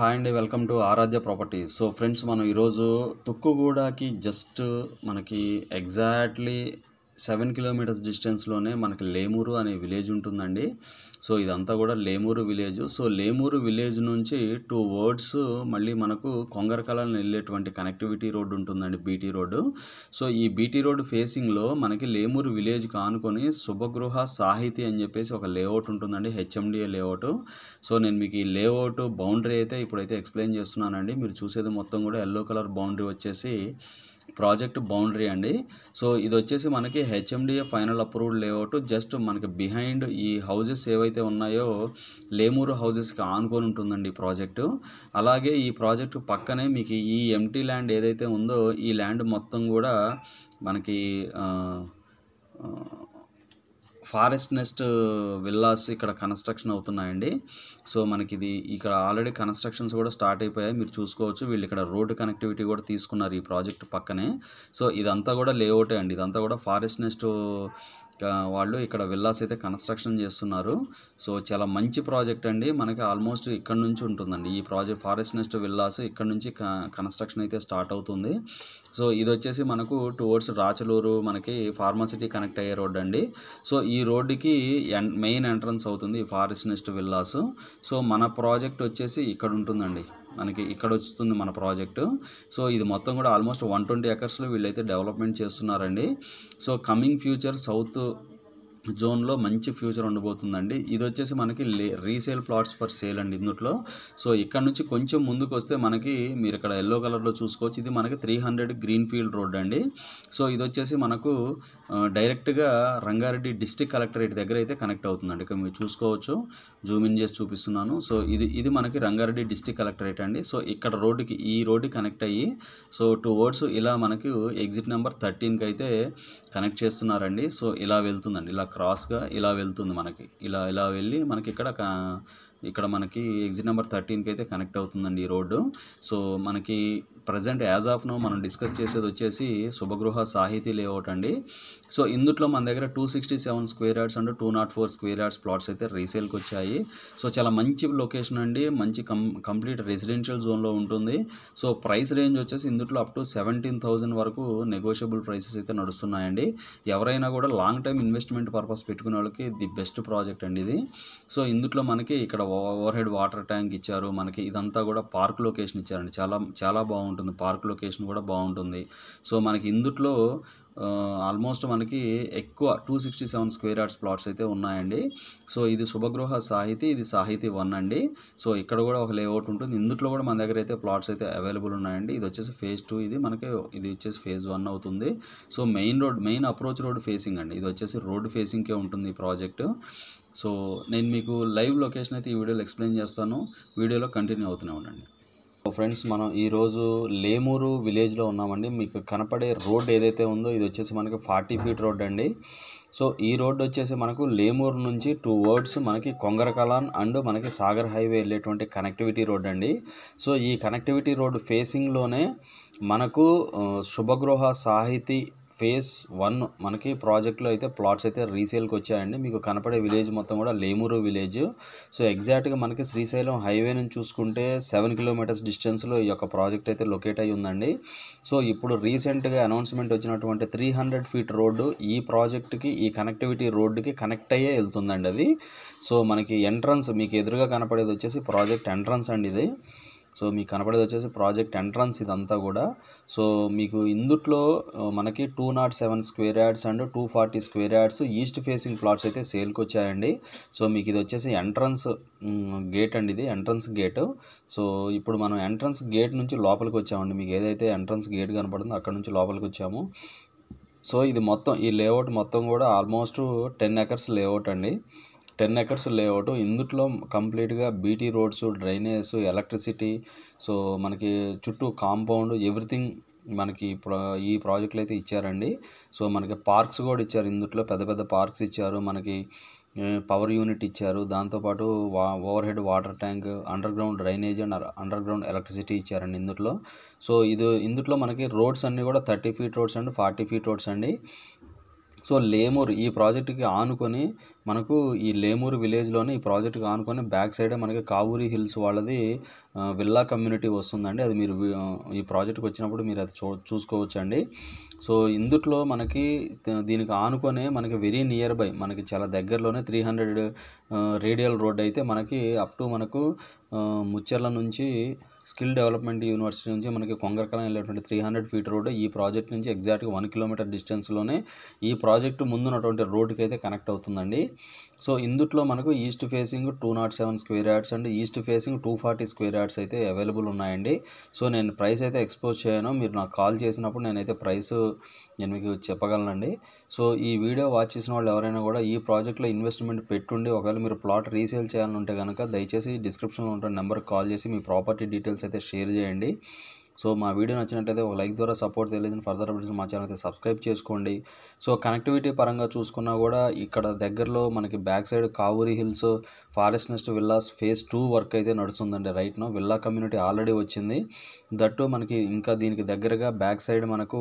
Hi అండి, welcome to Aaradhya properties. So friends, మనం ఈరోజు తుక్కుగూడకి జస్ట్ మనకి ఎగ్జాక్ట్లీ 7 కిలోమీటర్స్ డిస్టెన్స్లోనే మనకి లేమూరు అనే విలేజ్ ఉంటుందండి. సో ఇదంతా కూడా Lemuru village. So Lemuru village నుంచి 2 వర్డ్స్ మళ్ళీ మనకు కొంగరకలాన్ని వెళ్ళేటువంటి కనెక్టివిటీ రోడ్డు ఉంటుందండి, బీటీ రోడ్డు. సో ఈ బీటీ రోడ్డు ఫేసింగ్లో మనకి లేమూరు విలేజ్కి ఆనుకొని శుభగృహ సాహితీ అని చెప్పేసి ఒక లేఅవుట్ ఉంటుందండి, హెచ్ఎండిఏ లేఅవుట్. సో నేను మీకు ఈ లేఅవుట్ బౌండరీ అయితే ఇప్పుడైతే ఎక్స్ప్లెయిన్ చేస్తున్నానండి. మీరు చూసేది మొత్తం కూడా ఎల్లో కలర్ బౌండరీ వచ్చేసి ప్రాజెక్ట్ బౌండరీ అండి. సో ఇది వచ్చేసి మనకి HMDA final approved layout. Just మనకి బిహైండ్ ఈ హౌజెస్ ఏవైతే ఉన్నాయో లేమూరు హౌజెస్కి ఆనుకొని ఉంటుందండి ఈ ప్రాజెక్టు. అలాగే ఈ ప్రాజెక్టు పక్కనే మీకు ఈ ఎంటీ ల్యాండ్ ఏదైతే ఉందో ఈ ల్యాండ్ మొత్తం కూడా మనకి ఫారెస్ట్ నెస్ట్ విల్లాస్ ఇక్కడ కన్స్ట్రక్షన్ అవుతున్నాయండి. సో మనకి ఇది ఇక్కడ ఆల్రెడీ కన్స్ట్రక్షన్స్ కూడా స్టార్ట్ అయిపోయాయి, మీరు చూసుకోవచ్చు. వీళ్ళు ఇక్కడ రోడ్డు కనెక్టివిటీ కూడా తీసుకున్నారు ఈ ప్రాజెక్ట్ పక్కనే. సో ఇదంతా కూడా లేఅవుటే అండి, ఇదంతా కూడా ఫారెస్ట్ నెస్ట్ వాళ్ళు ఇక్కడ విల్లాస్ అయితే కన్స్ట్రక్షన్ చేస్తున్నారు. సో చాలా మంచి ప్రాజెక్ట్ అండి, మనకి ఆల్మోస్ట్ ఇక్కడ నుంచి ఉంటుందండి ఈ ప్రాజెక్ట్. ఫారెస్ట్ నెస్ట్ విల్లాస్ ఇక్కడ నుంచి కన్స్ట్రక్షన్ అయితే స్టార్ట్ అవుతుంది. సో ఇది వచ్చేసి మనకు టువర్డ్స్ రాచలూరు మనకి ఫార్మాసిటీ కనెక్ట్ అయ్యే రోడ్ అండి. సో ఈ రోడ్డుకి మెయిన్ ఎంట్రన్స్ అవుతుంది ఫారెస్ట్ నెస్ట్ విల్లాస్. సో మన ప్రాజెక్ట్ వచ్చేసి ఇక్కడ ఉంటుందండి, మనకి ఇక్కడ వస్తుంది మన ప్రాజెక్టు. సో ఇది మొత్తం కూడా ఆల్మోస్ట్ 120 ఎకర్స్లో వీళ్ళైతే డెవలప్మెంట్ చేస్తున్నారండి. సో కమింగ్ ఫ్యూచర్ సౌత్ జోన్లో మంచి ఫ్యూచర్ ఉండబోతుందండి. ఇది వచ్చేసి మనకి రీసేల్ ప్లాట్స్ ఫర్ సేల్ అండి ఇందులో. సో ఇక్కడ నుంచి కొంచెం ముందుకు వస్తే మనకి మీరు ఇక్కడ ఎల్లో కలర్లో చూసుకోవచ్చు, ఇది మనకి 300 గ్రీన్ ఫీల్డ్ రోడ్ అండి. సో ఇది వచ్చేసి మనకు డైరెక్ట్గా రంగారెడ్డి డిస్ట్రిక్ట్ కలెక్టరేట్ దగ్గర అయితే కనెక్ట్ అవుతుందండి. ఇక్కడ మీరు చూసుకోవచ్చు, జూమ్ ఇన్ చేసి చూపిస్తున్నాను. సో ఇది మనకి రంగారెడ్డి డిస్ట్రిక్ట్ కలెక్టరేట్ అండి. సో ఇక్కడ రోడ్డుకి ఈ రోడ్డుకి కనెక్ట్ అయ్యి సో 2 వర్డ్స్ ఇలా మనకి ఎగ్జిట్ నెంబర్ 13కి అయితే కనెక్ట్ చేస్తున్నారండి. సో ఇలా వెళ్తుందండి, ఇలా క్రాస్గా ఇలా వెళ్తుంది మనకి, ఇలా వెళ్ళి మనకి ఇక్కడ మనకి ఎగ్జిట్ నెంబర్ 13కి అయితే కనెక్ట్ అవుతుందండి ఈ రోడ్డు. సో మనకి ప్రజెంట్ యాజ్ ఆఫ్ నో మనం డిస్కస్ చేసేది వచ్చేసి శుభగృహ సాహితీ లేఅవుట్ అండి. సో ఇందులో మన దగ్గర 267 square yards and 204 square yards plots అయితే రీసేల్కి వచ్చాయి. సో చాలా మంచి లొకేషన్ అండి, మంచి కంప్లీట్ రెసిడెన్షియల్ జోన్లో ఉంటుంది. సో ప్రైస్ రేంజ్ వచ్చేసి ఇందులో అప్ టు 17,000 వరకు నెగోషియబుల్ ప్రైసెస్ అయితే నడుస్తున్నాయండి. ఎవరైనా కూడా లాంగ్ టైం ఇన్వెస్ట్మెంట్ పర్పస్ పెట్టుకునే వాళ్ళకి ది బెస్ట్ ప్రాజెక్ట్ అండి ఇది. సో ఇందులో మనకి ఇక్కడ ఓవర్ హెడ్ వాటర్ ట్యాంక్ ఇచ్చారు, మనకి ఇదంతా కూడా పార్క్ లొకేషన్ ఇచ్చారండి. చాలా బాగుంటుంది, పార్క్ లొకేషన్ కూడా బాగుంటుంది. సో మనకి ఇందులో ఆల్మోస్ట్ మనకి ఎక్కువ 267 స్క్వేర్ యార్డ్స్ ప్లాట్స్ అయితే ఉన్నాయండి. సో ఇది శుభగృహ సాహితీ, ఇది సాహితీ 1 అండి. సో ఇక్కడ కూడా ఒక లేఅవుట్ ఉంటుంది, ఇందులో కూడా మన దగ్గర అయితే ప్లాట్స్ అయితే అవైలబుల్ ఉన్నాయండి. ఇది వచ్చేసి ఫేజ్ 2, ఇది వచ్చేసి ఫేజ్ 1 అవుతుంది. So main approach road facing అండి, ఇది వచ్చేసి రోడ్ ఫేసింగ్కే ఉంటుంది ఈ ప్రాజెక్టు. సో నేను మీకు లైవ్ లొకేషన్ అయితే ఈ వీడియోలో ఎక్స్ప్లెయిన్ చేస్తాను, వీడియోలో కంటిన్యూ అవుతూనే ఉండండి. ఫ్రెండ్స్, మనం ఈరోజు లేమూరు విలేజ్లో ఉన్నామండి. మీకు కనపడే రోడ్ ఏదైతే ఉందో ఇది వచ్చేసి మనకి 40 ఫీట్ రోడ్ అండి. సో ఈ రోడ్ వచ్చేసి మనకు లేమూరు నుంచి 2 వర్డ్స్ మనకి కొంగరకలాన్ అండ్ మనకి సాగర్ హైవే వెళ్ళేటువంటి కనెక్టివిటీ రోడ్ అండి. సో ఈ కనెక్టివిటీ రోడ్ ఫేసింగ్లోనే మనకు శుభగృహ సాహితీ ఫేజ్ 1 మనకి ప్రాజెక్ట్లో అయితే ప్లాట్స్ అయితే రీసేల్కి వచ్చాయండి. మీకు కనపడే విలేజ్ మొత్తం కూడా లేమూరు విలేజ్. సో ఎగ్జాక్ట్గా మనకి శ్రీశైలం హైవే నుంచి చూసుకుంటే 7 కిలోమీటర్స్ డిస్టెన్స్లో ఈ యొక్క ప్రాజెక్ట్ అయితే లొకేట్ అయ్యి ఉందండి. సో ఇప్పుడు రీసెంట్గా అనౌన్స్మెంట్ వచ్చినటువంటి 300 ఫీట్ రోడ్డు ఈ ప్రాజెక్ట్కి, ఈ కనెక్టివిటీ రోడ్డుకి కనెక్ట్ అయ్యే వెళ్తుందండి అది. సో మనకి ఎంట్రన్స్ మీకు ఎదురుగా కనపడేది వచ్చేసి ప్రాజెక్ట్ ఎంట్రన్స్ అండి ఇది. సో మీకు కనపడేది వచ్చేసి ప్రాజెక్ట్ ఎంట్రన్స్ ఇదంతా కూడా. సో మీకు ఇందులో మనకి 207 square yards and 240 square yards east facing plots అయితే సేల్కి వచ్చాయండి. సో మీకు ఇది వచ్చేసి ఎంట్రన్స్ గేట్ అండి, ఇది ఎంట్రన్స్ గేటు. సో ఇప్పుడు మనం ఎంట్రన్స్ గేట్ నుంచి లోపలికి వచ్చామండి, మీకు ఏదైతే ఎంట్రన్స్ గేట్ కనపడుతుందో అక్కడ నుంచి లోపలికి వచ్చాము. సో ఇది మొత్తం ఈ లేఅవుట్ మొత్తం కూడా ఆల్మోస్ట్ 10 ఎకర్స్ లేఅవుట్ అండి, 10 ఎకర్స్ లేఅవుట్. ఇందులో కంప్లీట్గా BT roads, drainage, electricity, so మనకి చుట్టూ కాంపౌండ్ ఎవ్రీథింగ్ మనకి ఈ ప్రాజెక్టులు అయితే ఇచ్చారండి. సో మనకి పార్క్స్ కూడా ఇచ్చారు, ఇందులో పెద్ద పెద్ద పార్క్స్ ఇచ్చారు, మనకి పవర్ యూనిట్ ఇచ్చారు, దాంతోపాటు over head water tank, under ground drainage and under ground electricity ఇచ్చారండి ఇందులో. సో ఇందులో మనకి రోడ్స్ అన్నీ కూడా 30 feet roads and 40 feet roads అండి. సో లేమూరు ఈ ప్రాజెక్ట్కి ఆనుకొని మనకు ఈ లేమూరు విలేజ్లోనే ఈ ప్రాజెక్ట్కి ఆనుకొని బ్యాక్ సైడే మనకి కావూరి హిల్స్ వాళ్ళది విల్లా కమ్యూనిటీ వస్తుందండి. అది మీరు ఈ ప్రాజెక్ట్కి వచ్చినప్పుడు మీరు అది చూసుకోవచ్చండి. సో ఇందుట్లో మనకి దీనికి ఆనుకొనే మనకి వెరీ నియర్ బై మనకి చాలా దగ్గరలోనే 300 రేడియల్ రోడ్ అయితే మనకి అప్ టు మనకు ముచ్చెర్ల నుంచి స్కిల్ డెవలప్మెంట్ యూనివర్సిటీ నుంచి మనకి కొంగరకలం వెళ్ళేటువంటి 300 ఫీట్ రోడ్ ఈ ప్రాజెక్ట్ నుంచి ఎగ్జాక్ట్గా 1 కిలోమీటర్ డిస్టెన్స్లోనే ఈ ప్రాజెక్టు ముందున్నటువంటి రోడ్డుకి అయితే కనెక్ట్ అవుతుందండి. సో ఇందుట్లో మనకు east facing 207 square yards and east facing 240 square yards అయితే అవైలబుల్ ఉన్నాయండి. సో నేను ప్రైస్ అయితే ఎక్స్పోజ్ చేయను, మీరు నాకు కాల్ చేసినప్పుడు నేనైతే నేను మీకు చెప్పగలనండి. సో ఈ వీడియో వాచ్ చేసిన వాళ్ళు ఎవరైనా కూడా ఈ ప్రాజెక్ట్లో ఇన్వెస్ట్మెంట్ పెట్టుండి ఒకవేళ మీరు ప్లాట్ రీసేల్ చేయాలంటే కనుక దయచేసి డిస్క్రిప్షన్లో ఉన్న నెంబర్కి కాల్ చేసి మీ ప్రాపర్టీ డీటెయిల్స్ అయితే షేర్ చేయండి. సో మా వీడియో నచ్చినట్లయితే ఒక లైక్ ద్వారా సపోర్ట్ తెలియజేయండి. ఫర్దర్ అప్డేట్స్ మా ఛానల్ అయితే సబ్స్క్రైబ్ చేసుకోండి. సో కనెక్టివిటీ పరంగా చూసుకున్నా కూడా ఇక్కడ దగ్గరలో మనకి back side Kavuri hills forest nest villas phase 2 work అయితే నడుస్తుందండి. రైట్నో విల్లా కమ్యూనిటీ ఆల్రెడీ వచ్చింది. దట్టు మనకి ఇంకా దీనికి దగ్గరగా బ్యాక్ సైడ్ మనకు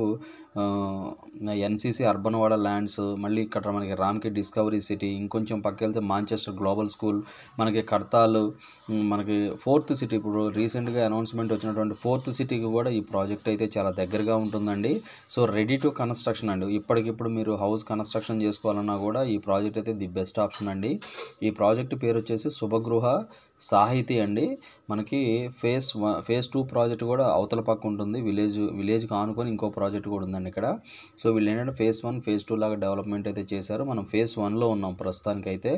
ఎన్సీసీ అర్బన్ వాడ ల్యాండ్స్, మళ్ళీ ఇక్కడ మనకి రామ్కి డిస్కవరీ సిటీ, ఇంకొంచెం పక్క వెళ్తే మాంచెస్టర్ గ్లోబల్ స్కూల్, మనకి కడతాలు, మనకి 4th సిటీ ఇప్పుడు రీసెంట్గా అనౌన్స్మెంట్ వచ్చినటువంటి 4th సిటీకి కూడా ఈ ప్రాజెక్ట్ అయితే చాలా దగ్గరగా ఉంటుందండి. సో రెడీ టు కన్స్ట్రక్షన్ అండి. ఇప్పటికిప్పుడు మీరు హౌస్ కన్స్ట్రక్షన్ చేసుకోవాలన్నా కూడా ఈ ప్రాజెక్ట్ అయితే ది బెస్ట్ ఆప్షన్ అండి. ఈ ప్రాజెక్ట్ పేరు వచ్చేసి శుభగృహ సాహితీ అండి. మనకి ఫేజ్ 2 ప్రాజెక్ట్ కూడా అవతల పక్క ఉంటుంది. విలేజ్కి ఆనుకొని ఇంకో ప్రాజెక్ట్ కూడా ఉందండి ఇక్కడ. సో వీళ్ళు ఏంటంటే ఫేజ్ 1 ఫేజ్ 2 లాగా డెవలప్మెంట్ అయితే చేశారు. మనం ఫేజ్ 1లో ఉన్నాం ప్రస్తుతానికి అయితే.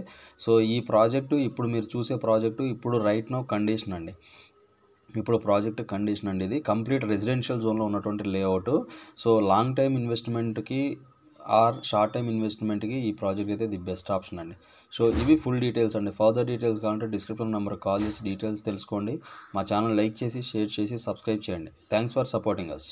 సో ఈ ప్రాజెక్టు ఇప్పుడు మీరు చూసే ప్రాజెక్టు ఇప్పుడు రైట్ నౌ కండిషన్ అండి. ఇప్పుడు ప్రాజెక్ట్ కండిషన్ అండి. ఇది కంప్లీట్ రెసిడెన్షియల్ జోన్లో ఉన్నటువంటి లేఅవుట్. సో లాంగ్ టైమ్ ఇన్వెస్ట్మెంట్కి ఆర్ షార్ట్ టైమ్ ఇన్వెస్ట్మెంట్కి ఈ ప్రాజెక్ట్ అయితే ది బెస్ట్ ఆప్షన్ అండి. సో ఇవి ఫుల్ డీటెయిల్స్ అండి. ఫర్దర్ డీటెయిల్స్ కావాలంటే డిస్క్రిప్షన్ నెంబర్ కాల్ చేసి డీటెయిల్స్ తెలుసుకోండి. మా ఛానల్ లైక్ చేసి షేర్ చేసి సబ్స్క్రైబ్ చేయండి. Thanks for supporting us.